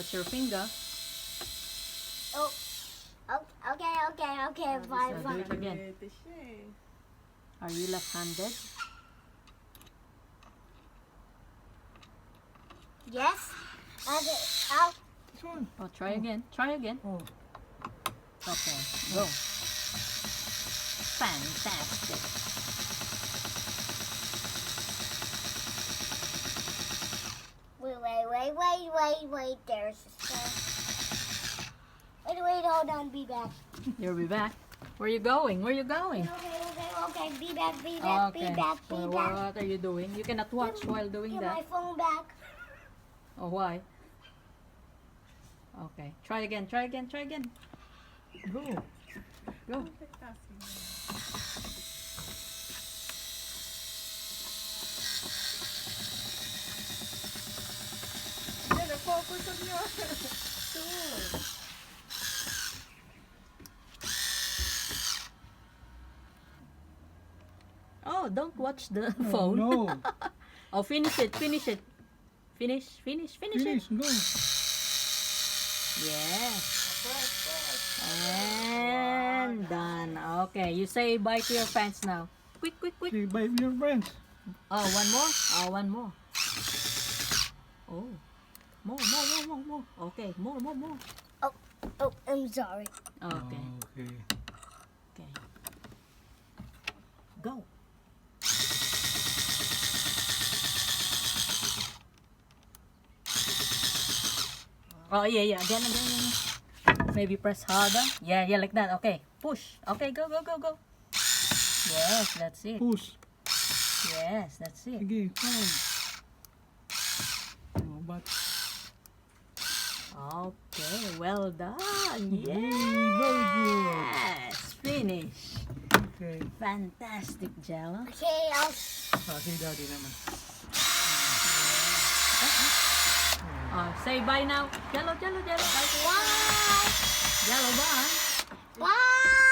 Watch your finger. Oh, okay, fine, So do fine. it again. Are you left-handed? Yes. Okay. Oh, This one. Oh, try again. Try again. Oh. Okay, go. Fantastic. wait. There's a stone. Wait, hold on, be back. You'll be back. Where you going? Where you going? Okay, be back. Okay. Well, what are you doing? You cannot watch while doing Get my that. phone back. Oh, why? Okay. Try again. Go. Go. Focus on your tool. Oh, don't watch the Oh, phone. no. Oh, finish it. Finish it. Finish it. Finish. Go. Yes. And done. Okay, you say bye to your fans now. Quick. Say bye to your friends. Oh, one more? Oh, one more. Oh. More. Okay, more. Oh, I'm sorry. Okay. Okay. Okay. Go. Oh, yeah. Again. Maybe press harder. Yeah, like that. Okay. Push. Okay, go. Yes, that's it. Push. Yes, that's it. Sige. Come. Oh, but. Okay, well done. Very good. Yes, finish. Okay. Fantastic, Jello. Okay, I'll. Si Daddy naman. Oh, say bye now. Jello. Bye. Bye. Jello, bye. Bye.